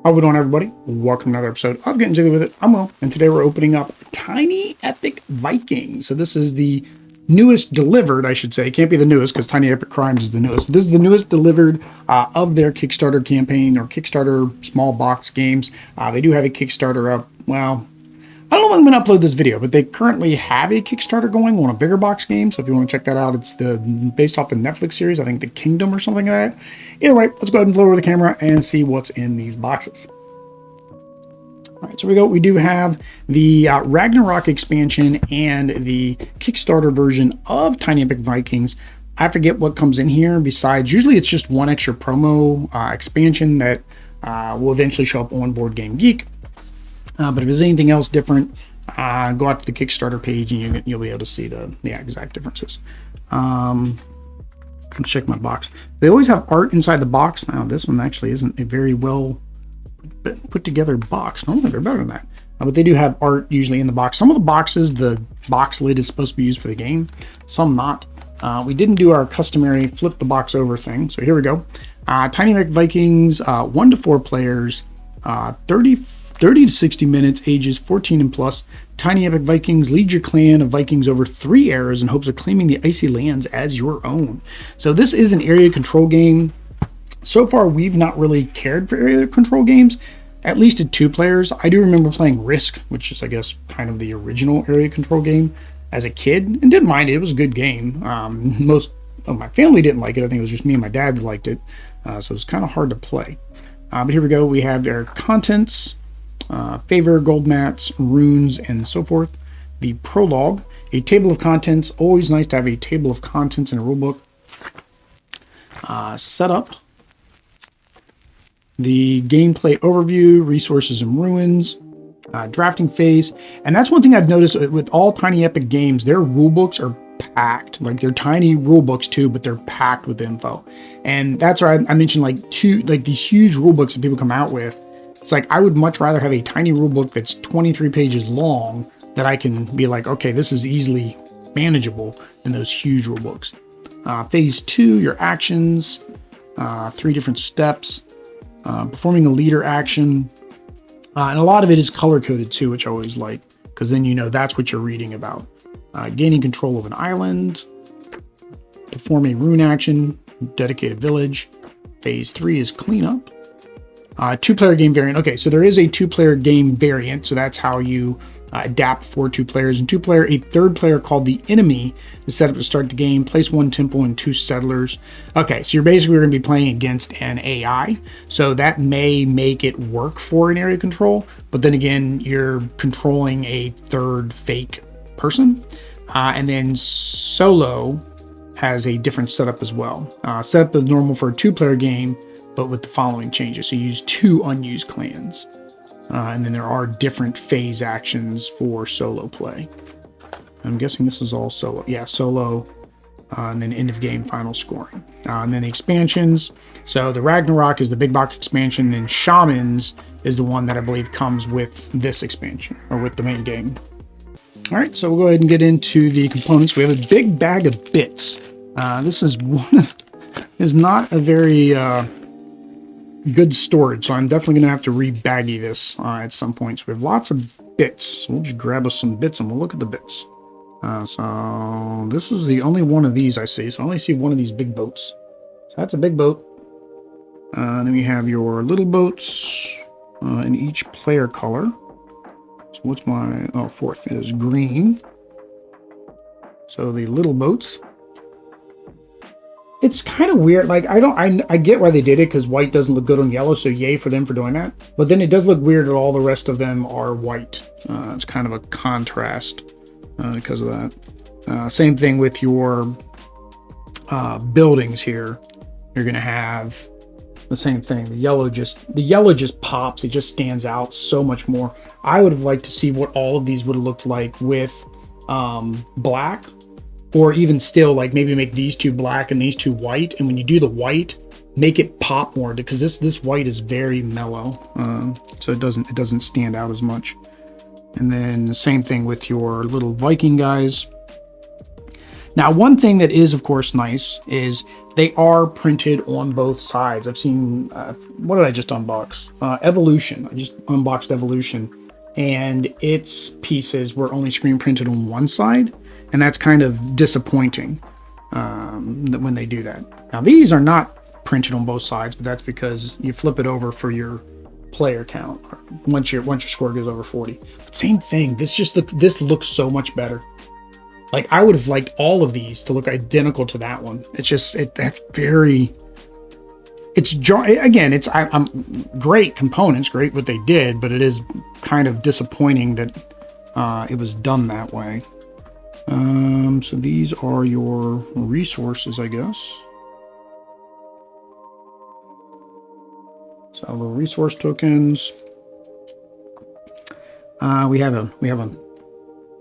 How's it going, everybody? Welcome to another episode of Getting Jiggy With It. I'm Will, and today we're opening up Tiny Epic Vikings. So this is the newest delivered, I should say. It can't be the newest because Tiny Epic Crimes is the newest. But this is the newest delivered of their Kickstarter campaign or Kickstarter small box games. They do have a Kickstarter up. Well, I don't know when I'm going to upload this video, but they currently have a Kickstarter going on a bigger box game. So if you want to check that out, it's based off the Netflix series, I think The Kingdom or something like that. Either way, let's go ahead and flow over the camera and see what's in these boxes. All right, so we go. We do have the Ragnarok expansion and the Kickstarter version of Tiny Epic Vikings. I forget what comes in here besides, usually it's just one extra promo expansion that will eventually show up on Board Game Geek. But if there's anything else different, go out to the Kickstarter page and you'll be able to see the exact differences. Let's check my box. They always have art inside the box. Now, this one actually isn't a very well put together box. Normally they're better than that. But they do have art usually in the box. Some of the boxes, the box lid is supposed to be used for the game. Some not. We didn't do our customary flip the box over thing. So here we go. Tiny Epic Vikings, 1 to 4 players, 30 to 60 minutes, ages 14 and plus. Tiny Epic Vikings, lead your clan of Vikings over 3 eras in hopes of claiming the icy lands as your own. So this is an area control game. So far, we've not really cared for area control games, at least at 2 players. I do remember playing Risk, which is, I guess, kind of the original area control game as a kid, and didn't mind it. It was a good game. Most of my family didn't like it. I think it was just me and my dad that liked it. So it was kind of hard to play. But here we go. We have our contents. Favor, gold mats, runes, and so forth. The prologue, a table of contents. Always nice to have a table of contents in a rulebook. Setup, the gameplay overview, resources and ruins, drafting phase. And that's one thing I've noticed with all Tiny Epic games, their rulebooks are packed. Like, they're tiny rulebooks too, but they're packed with info. And that's why I mentioned these huge rulebooks that people come out with. It's like, I would much rather have a tiny rulebook that's 23 pages long that I can be like, okay, this is easily manageable than those huge rulebooks. Phase 2, your actions, 3 different steps, performing a leader action. And a lot of it is color-coded too, which I always like, because then you know that's what you're reading about. Gaining control of an island, perform a rune action, dedicate a village. Phase 3 is cleanup. 2-player game variant. Okay, so there is a 2-player game variant, so that's how you adapt for 2 players. And 2-player, a 3rd player called the enemy is set up to start the game. Place 1 temple and 2 settlers. Okay, so you're basically going to be playing against an AI, so that may make it work for an area control, but then again, you're controlling a 3rd fake person. And then solo has a different setup as well. Setup is normal for a 2-player game, but with the following changes. So you use 2 unused clans. And then there are different phase actions for solo play. I'm guessing this is all solo. Yeah, solo. And then end of game final scoring. And then the expansions. So the Ragnarok is the big box expansion. And then Shamans is the one that I believe comes with this expansion, or with the main game. All right, so we'll go ahead and get into the components. We have a big bag of bits. This is not a very good storage, so I'm definitely going to have to re-baggy this at some point. So we have lots of bits, so we'll just grab us some bits and we'll look at the bits. So this is the only one of these I see, so I only see one of these big boats. So that's a big boat. Then we have your little boats in each player color. So what's my, 4th is green. So the little boats. It's kind of weird. Like, I get why they did it, because white doesn't look good on yellow, so yay for them for doing that. But then it does look weird that all the rest of them are white. It's kind of a contrast because of that. Same thing with your buildings here. You're going to have the same thing. The yellow just pops. It just stands out so much more. I would have liked to see what all of these would have looked like with black. Or even still, like, maybe make these 2 black and these 2 white. And when you do the white, make it pop more, because this white is very mellow. So it doesn't stand out as much. And then the same thing with your little Viking guys. Now, one thing that is, of course, nice is they are printed on both sides. I've seen, what did I just unbox? Evolution. I just unboxed Evolution, and its pieces were only screen printed on one side, and that's kind of disappointing when they do that. Now, these are not printed on both sides, but that's because you flip it over for your player count once your score goes over 40. But same thing. This looks so much better. Like, I would have liked all of these to look identical to that one. It's just, that's very, I'm great components, great what they did, but it is kind of disappointing that it was done that way. So these are your resources, I guess. So the resource tokens. We have an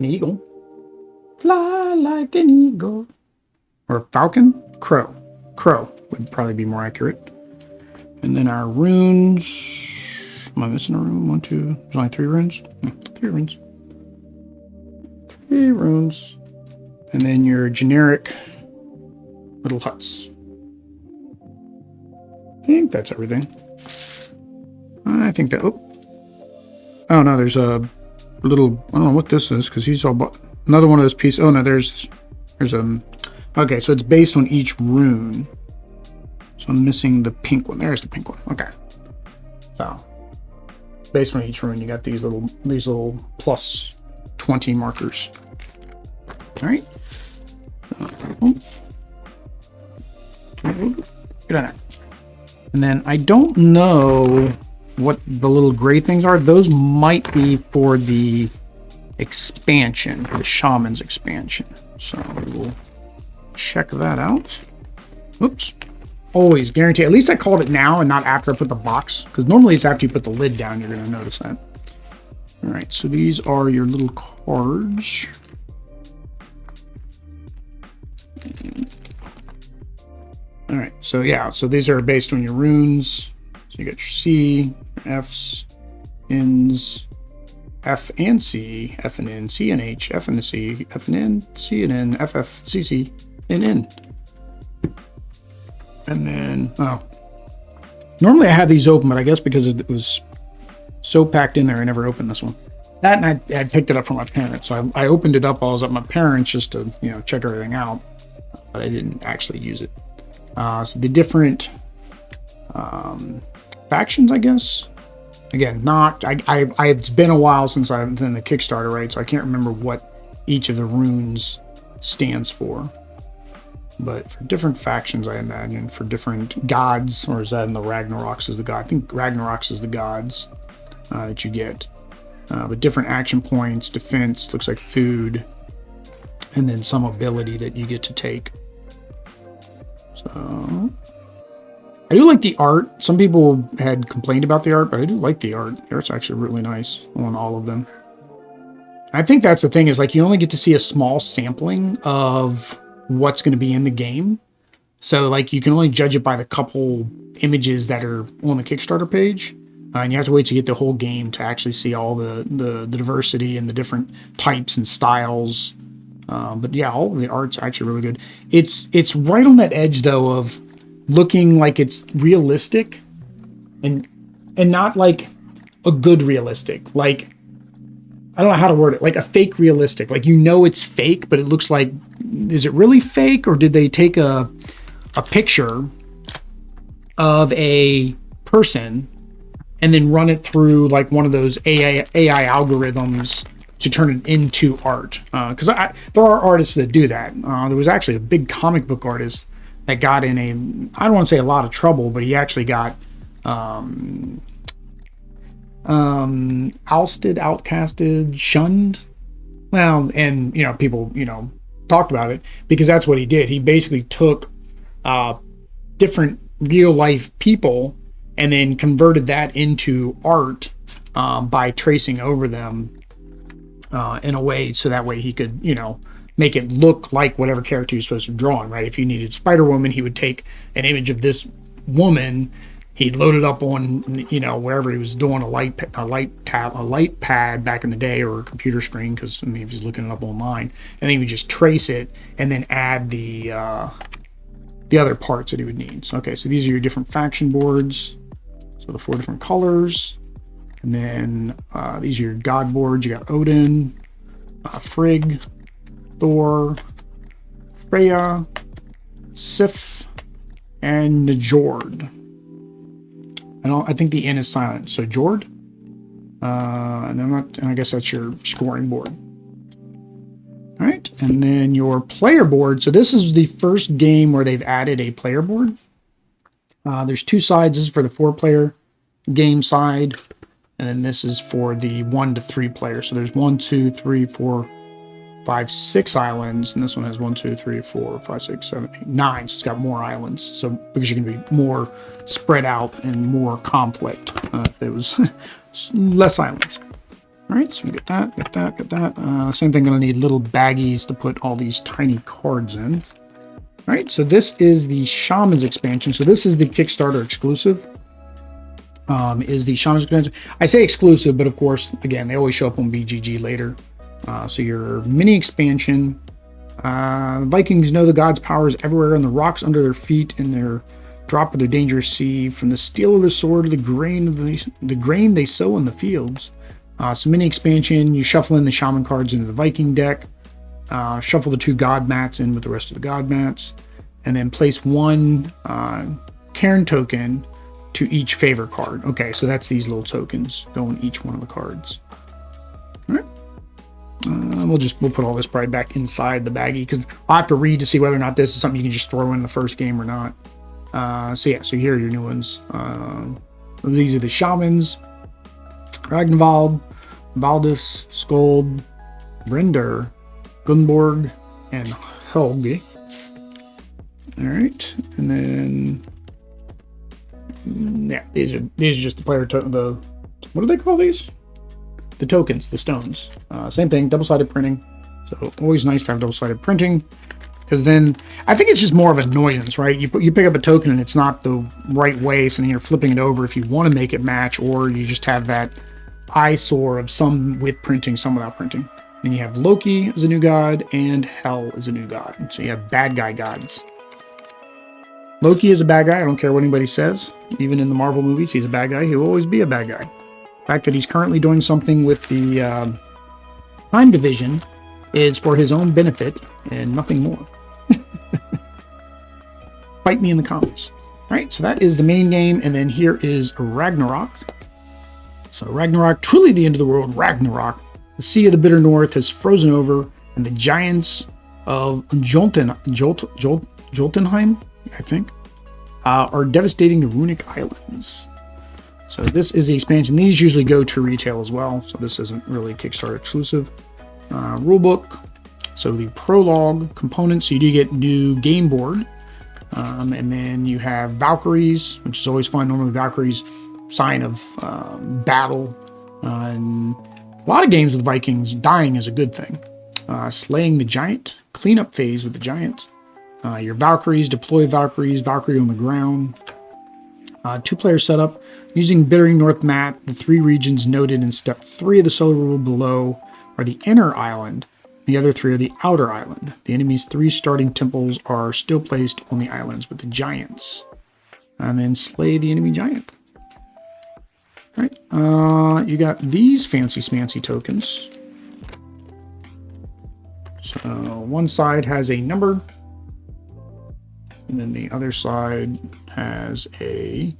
eagle. Fly like an eagle. Or a falcon? Crow. Crow would probably be more accurate. And then our runes. Am I missing a rune? 1, 2. There's only 3 runes? No, 3 runes. 3 runes. And then your generic little huts. I think that's everything. I think that... Oh no, there's a little... I don't know what this is, because he's all... Another one of those pieces. Oh no, there's a... Okay, so it's based on each rune. So I'm missing the pink one. There's the pink one. Okay. So, based on each rune, you got these little plus 20 markers. All right. Get on that. And then I don't know what the little gray things are. Those might be for the expansion, the shaman's expansion. So we'll check that out. Oops. Always guarantee. At least I called it now and not after I put the box, because normally it's after you put the lid down you're going to notice that. All right, so these are your little cards. All right, so yeah, so these are based on your runes. So you got your C, your Fs, Ns, F and C, F and N, C and H, F and C, F and N, C and N, F, F, C, C, and N. And then, oh, normally I have these open, but I guess because it was so packed in there, I never opened this one. That, and I picked it up from my parents. So I opened it up while I was at my parents just to, check everything out, but I didn't actually use it. So the different factions, I guess. Again, it's been a while since I've done the Kickstarter, right? So I can't remember what each of the runes stands for. But for different factions, I imagine, for different gods, or is that in the Ragnaroks is the god? I think Ragnaroks is the gods that you get. But different action points, defense, looks like food, and then some ability that you get to take. So I do like the art. Some people had complained about the art, but I do like the art. The art's actually really nice on all of them. I think that's the thing, is like you only get to see a small sampling of what's going to be in the game. So like you can only judge it by the couple images that are on the Kickstarter page. And you have to wait to get the whole game to actually see all the diversity and the different types and styles. But yeah, all of the art's actually really good. It's right on that edge though of looking like it's realistic and not like a good realistic. Like, I don't know how to word it, like a fake realistic. Like, it's fake, but it looks like, is it really fake, or did they take a picture of a person and then run it through like one of those AI algorithms to turn it into art? Because there are artists that do that. There was actually a big comic book artist that got in I don't want to say a lot of trouble, but he actually got ousted, outcasted, shunned. Well, and people talked about it because that's what he did. He basically took different real life people and then converted that into art by tracing over them in a way so that way he could make it look like whatever character you're supposed to draw on, right? If you needed Spider-Woman, he would take an image of this woman, he loaded up on, you know, wherever he was doing a light pad back in the day, or a computer screen, because I mean, if he's looking it up online, and then he would just trace it and then add the other parts that he would need. So, okay, so these are your different faction boards. So the 4 different colors, and then these are your god boards. You got Odin, Frigg, Thor, Freya, Sif, and Njord. I think the N is silent. So Jord, and I guess that's your scoring board. All right, and then your player board. So this is the first game where they've added a player board. There's 2 sides. This is for the 4-player game side, and then this is for the 1 to 3 player. So there's 1, 2, 3, 4, 5, 6 islands, and this one has 1, 2, 3, 4, 5, 6, 7, 8, 9. So it's got more islands. So because you can be more spread out and more conflict if it was less islands. All right, so we get that, get that. Same thing. Going to need little baggies to put all these tiny cards in. All right, so this is the Shamans expansion. So this is the Kickstarter exclusive. Is the Shamans expansion? I say exclusive, but of course, again, they always show up on BGG later. So your mini expansion, Vikings know the gods' power is everywhere in the rocks under their feet, in their drop of their dangerous sea, from the steel of the sword to the grain they sow in the fields. So mini expansion, you shuffle in the shaman cards into the Viking deck, shuffle the 2 god mats in with the rest of the god mats, and then place 1 Cairn token to each favor card. Okay, so that's these little tokens go in each one of the cards. All right. We'll put all this probably back inside the baggie, because I'll have to read to see whether or not this is something you can just throw in the first game or not. So yeah, so here are your new ones. These are the Shamans: Ragnvald, Valdis, Skold, Brinder, Gunborg, and Helge. All right, and then yeah, these are just the player what do they call these? The tokens, the stones. Same thing, double-sided printing. So always nice to have double-sided printing, because then I think it's just more of an annoyance, right? You pick up a token and it's not the right way, so then you're flipping it over if you want to make it match, or you just have that eyesore of some with printing, some without printing. Then you have Loki as a new god, and Hel as a new god. So you have bad guy gods. Loki is a bad guy. I don't care what anybody says. Even in the Marvel movies, he's a bad guy. He will always be a bad guy. The fact that he's currently doing something with the Time Division is for his own benefit and nothing more. Fight me in the comments. All right, so that is the main game, and then here is Ragnarok. So Ragnarok, truly the end of the world, Ragnarok. The Sea of the Bitter North has frozen over, and the giants of Jotunheim, I think, are devastating the Runic Islands. So this is the expansion. These usually go to retail as well, so this isn't really Kickstarter exclusive. Rulebook. So the prologue components, so you do get new game board. And then you have Valkyries, which is always fun. Normally Valkyries, sign of battle. And a lot of games with Vikings, dying is a good thing. Slaying the giant, cleanup phase with the giants. Your Valkyries, deploy Valkyries, Valkyrie on the ground. 2-player setup. Using Bittering North mat, the 3 regions noted in step 3 of the solar rule below are the inner island. The other 3 are the outer island. The enemy's 3 starting temples are still placed on the islands with the giants. And then slay the enemy giant. All right. You got these fancy smancy tokens. So one side has a number, and then the other side has a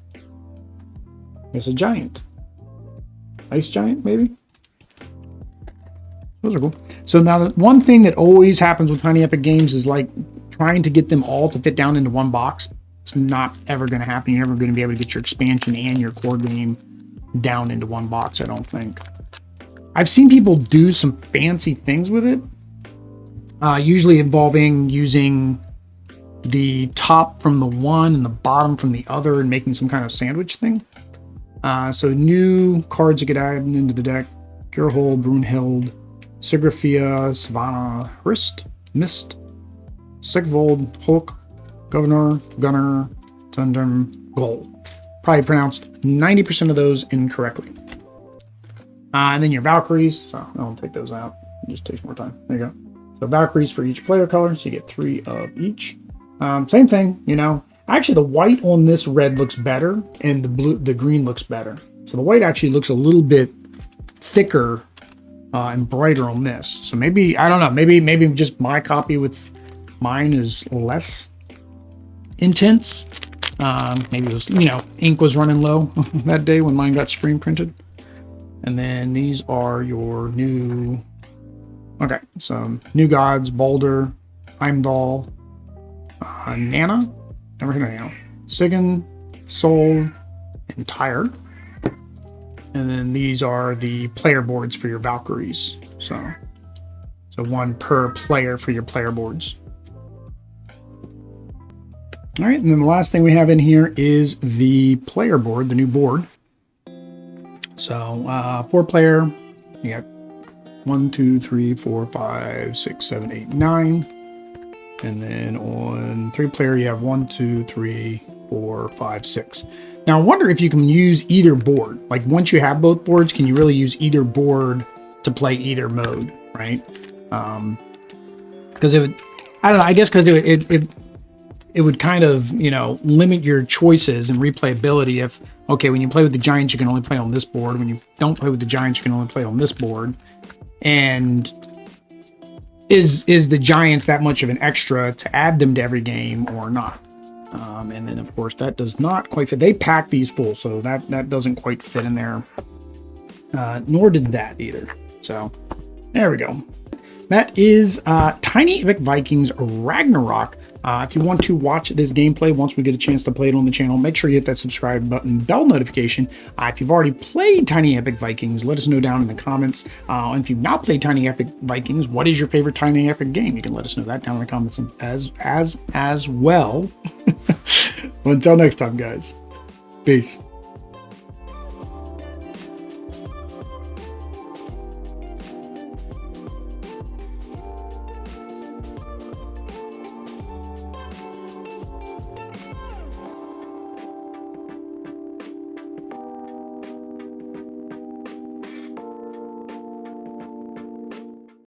giant. Ice giant, maybe? Those are cool. So now, the one thing that always happens with Tiny Epic Games is like trying to get them all to fit down into one box. It's not ever going to happen. You're never going to be able to get your expansion and your core game down into one box, I don't think. I've seen people do some fancy things with it, usually involving using the top from the one and the bottom from the other and making some kind of sandwich thing. So new cards you get added into the deck: Gerhold, Brunhild, Sigrafia, Savannah, Hrist, Mist, Sigvold, Hulk, Governor, Gunner, Tundrum, Goal. probably pronounced 90% of those incorrectly. And then your Valkyries, so I won't take those out. It just takes more time. There you go. So Valkyries for each player color, so you get 3 of each. Same thing, you know. Actually, the white on this red looks better, and the green looks better. So the white actually looks a little bit thicker and brighter on this. So maybe, I don't know, maybe just my copy with mine is less intense. Maybe it was, you know, ink was running low that day when mine got screen printed. And then these are your new, okay, some new gods: Balder, Heimdall, Nana, never heard of Nana, Sigyn, Sol, and Tyr. And then these are the player boards for your Valkyries. So 1 per player for your player boards. All right, and then the last thing we have in here is the player board, the new board. So 4-player, you got 1, 2, 3, 4, 5, 6, 7, 8, 9. And then on 3-player, you have 1, 2, 3, 4, 5, 6. Now, I wonder if you can use either board. Like, once you have both boards, can you really use either board to play either mode, right? Because it would, I don't know, I guess because it would kind of, you know, limit your choices and replayability if, okay, when you play with the giants, you can only play on this board. When you don't play with the giants, you can only play on this board. And is the giants that much of an extra to add them to every game or not? And then, of course, that does not quite fit. They pack these full, so that doesn't quite fit in there. Nor did that either. So there we go. That is Tiny Epic Vikings Ragnarok. If you want to watch this gameplay once we get a chance to play it on the channel, make sure you hit that subscribe button, bell notification. If you've already played Tiny Epic Vikings, let us know down in the comments. And if you've not played Tiny Epic Vikings, what is your favorite Tiny Epic game? You can let us know that down in the comments as well. Until next time, guys. Peace.